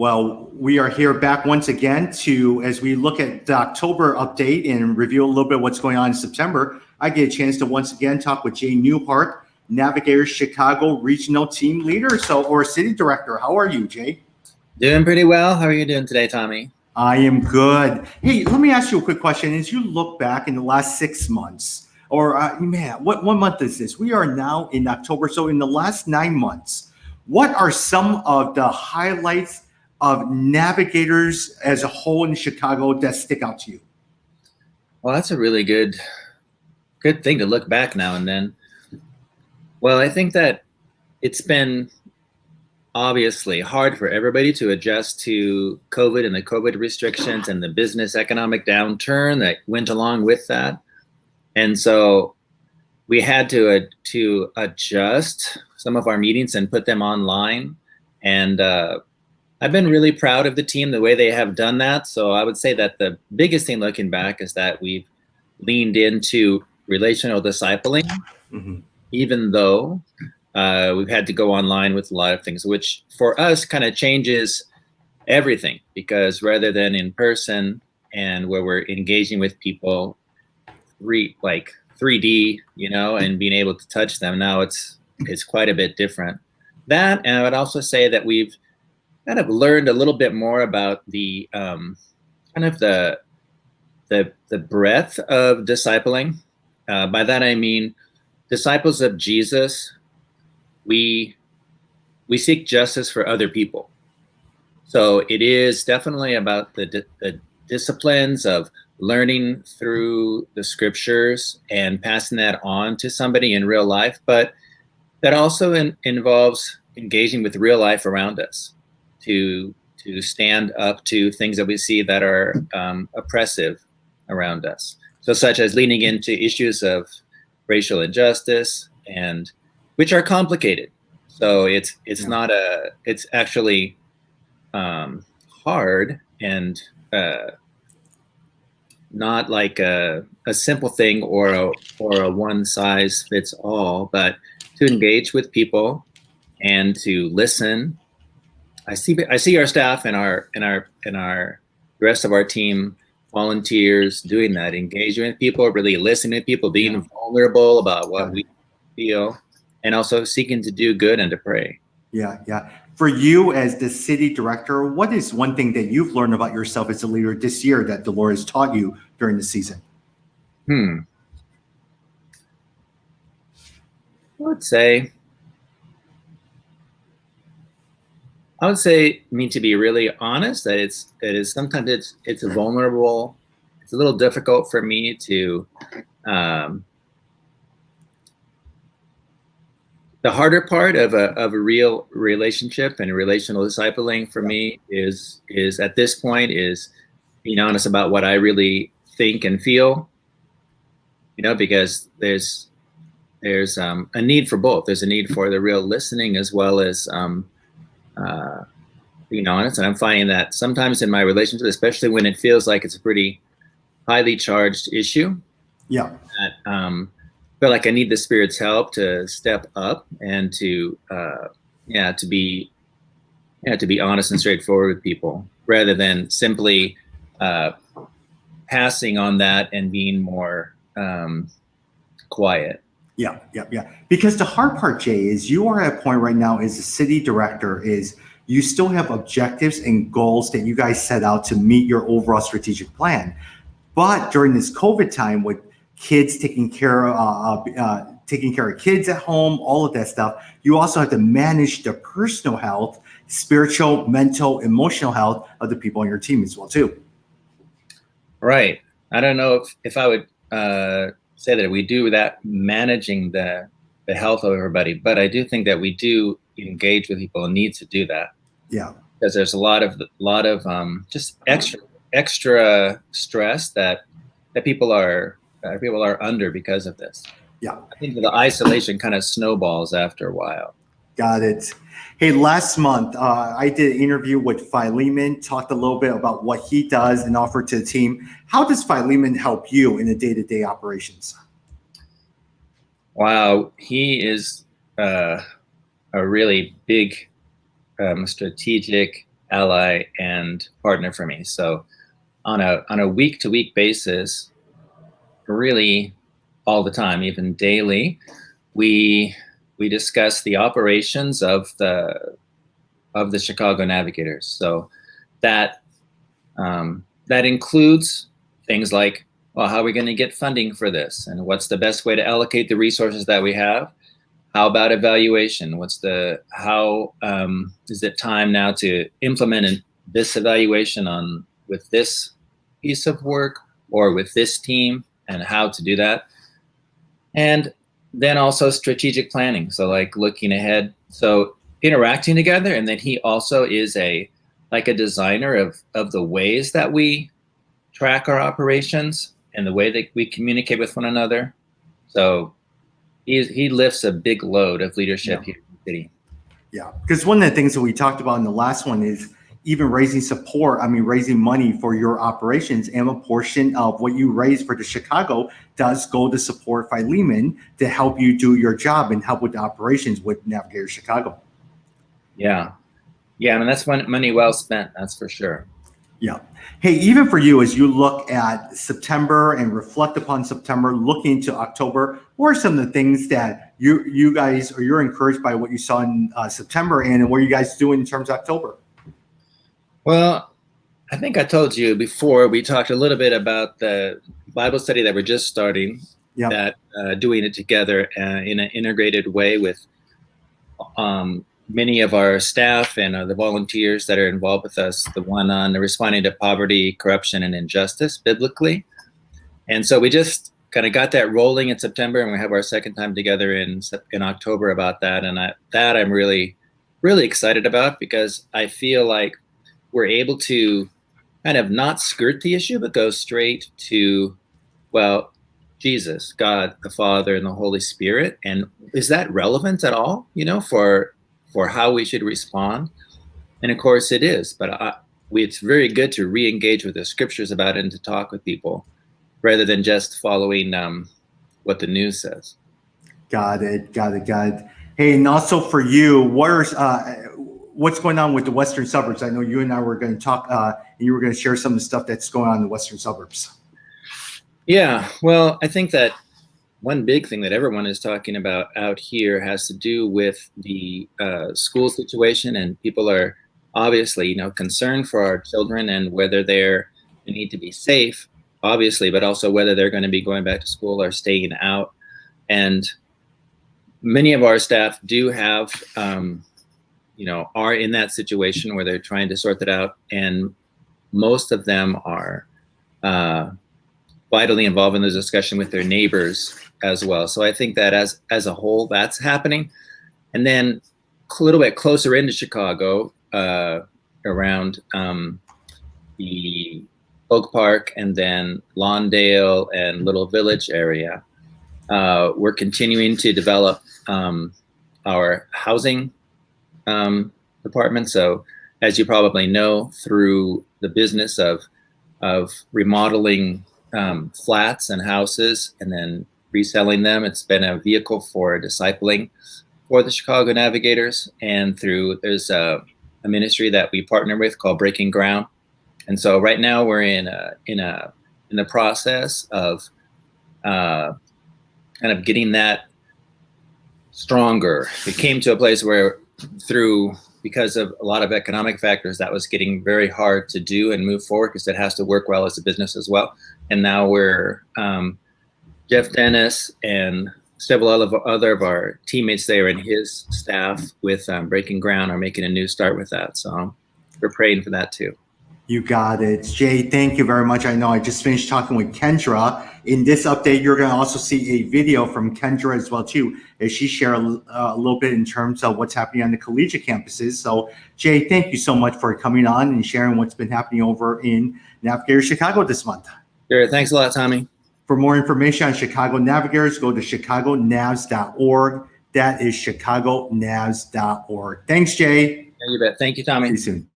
Well, we are here back once again as we look at the October update and review a little bit what's going on in September. I get a chance to once again talk with Jay Newhart, Navigators Chicago Regional Team Leader, or City Director. How are you, Jay? Doing pretty well. How are you doing today, Tommy? I am good. Hey, let me ask you a quick question. As you look back in the last 6 months, what month is this? We are now in October. So in the last 9 months, what are some of the highlights of Navigators as a whole in Chicago that stick out to you? Well, that's a really good thing to look back now and then. Well, I think that it's been obviously hard for everybody to adjust to COVID and the COVID restrictions and the business economic downturn that went along with that. And so we had to adjust some of our meetings and put them online. And I've been really proud of the team, the way they have done that. So I would say that the biggest thing looking back is that we've leaned into relational discipling, even though we've had to go online with a lot of things, which for us kind of changes everything, because rather than in person and where we're engaging with people, like 3D, and being able to touch them, now it's quite a bit different. That, and I would also say that we've kind of learned a little bit more about the the breadth of discipling. By that I mean, disciples of Jesus, we seek justice for other people. So it is definitely about the disciplines of learning through the scriptures and passing that on to somebody in real life, but that also involves engaging with real life around us to stand up to things that we see that are oppressive around us. So such as leaning into issues of racial injustice, and which are complicated. So it's actually hard and not like a simple thing or a one size fits all, but to engage with people and to listen. I see our staff and the rest of our team, volunteers, doing that, engaging with people, really listening to people, being vulnerable about what we feel, and also seeking to do good and to pray. Yeah. For you as the city director, what is one thing that you've learned about yourself as a leader this year that the Lord has taught you during the season? I would say, to be really honest, that it is sometimes it's vulnerable. It's a little difficult for me to. The harder part of a real relationship and relational discipling for me is at this point is being honest about what I really think and feel. Because there's a need for both. There's a need for the real listening as well as being honest. And I'm finding that sometimes in my relationship, especially when it feels like it's a pretty highly charged issue, that feel like I need the Spirit's help to step up and to be honest and straightforward with people, rather than simply passing on that and being more quiet. Yeah. Because the hard part, Jay, is you are at a point right now as a city director is you still have objectives and goals that you guys set out to meet your overall strategic plan. But during this COVID time with kids taking care of kids at home, all of that stuff, you also have to manage the personal health, spiritual, mental, emotional health of the people on your team as well too. Right. I don't know if I would say that we do that managing the health of everybody, but I do think that we do engage with people and need to do that. Yeah. Because there's a lot of just extra stress that people are under because of this. Yeah. I think the isolation kind of snowballs after a while. Got it. Hey, last month, I did an interview with Philemon, talked a little bit about what he does and offered to the team. How does Philemon help you in the day-to-day operations? Wow. He is a really big strategic ally and partner for me. So on a week-to-week basis, really all the time, even daily, we discuss the operations of the Chicago Navigators. So that that includes things like, well, how are we going to get funding for this, and what's the best way to allocate the resources that we have? How about evaluation? How is it time now to implement this evaluation with this piece of work or with this team, and how to do that? And then also strategic planning. So like looking ahead. So interacting together, and then he also is a designer of the ways that we track our operations and the way that we communicate with one another. So he lifts a big load of leadership here in the city. Yeah, because one of the things that we talked about in the last one is even raising money for your operations, and a portion of what you raise for the Chicago does go to support Philemon to help you do your job and help with the operations with Navigators Chicago. Yeah. I mean, that's money well spent, that's for sure. Yeah. Hey, even for you, as you look at September and reflect upon September, looking to October, what are some of the things that you guys, or you're encouraged by what you saw in September, and what are you guys doing in terms of October? Well, I think I told you before, we talked a little bit about the Bible study that we're just starting, that doing it together in an integrated way with many of our staff and the volunteers that are involved with us, the one on responding to poverty, corruption, and injustice biblically. And so we just kind of got that rolling in September, and we have our second time together in October about that. And I'm really, really excited about, because I feel like we're able to kind of not skirt the issue, but go straight to, well, Jesus, God, the Father, and the Holy Spirit. And is that relevant at all, for how we should respond? And of course it is, but it's very good to re-engage with the scriptures about it and to talk with people rather than just following what the news says. Got it. Hey, and also for you, what's going on with the Western suburbs? I know you and I were going to talk, and you were going to share some of the stuff that's going on in the Western suburbs. Yeah, well, I think that one big thing that everyone is talking about out here has to do with the school situation, and people are obviously, concerned for our children and whether they need to be safe, obviously, but also whether they're going to be going back to school or staying out. And many of our staff do have, are in that situation where they're trying to sort that out, and most of them are vitally involved in the discussion with their neighbors as well. So I think that as a whole, that's happening. And then a little bit closer into Chicago, around the Oak Park and then Lawndale and Little Village area, we're continuing to develop our housing department. So as you probably know, through the business of remodeling flats and houses and then reselling them, it's been a vehicle for discipling for the Chicago Navigators. And there's a ministry that we partner with called Breaking Ground. And so right now we're in the process of kind of getting that stronger. It came to a place where because of a lot of economic factors, that was getting very hard to do and move forward, because it has to work well as a business as well. And now we're Jeff Dennis and several other of our teammates there and his staff with Breaking Ground are making a new start with that. So we're praying for that too. You got it. Jay, thank you very much. I know I just finished talking with Kendra. In this update, you're going to also see a video from Kendra as well too, as she shared a little bit in terms of what's happening on the collegiate campuses. So Jay, thank you so much for coming on and sharing what's been happening over in Navigators Chicago this month. Sure. Thanks a lot, Tommy. For more information on Chicago Navigators, go to chicagonavs.org. That is chicagonavs.org. Thanks, Jay. Yeah, you bet. Thank you, Tommy. See you soon.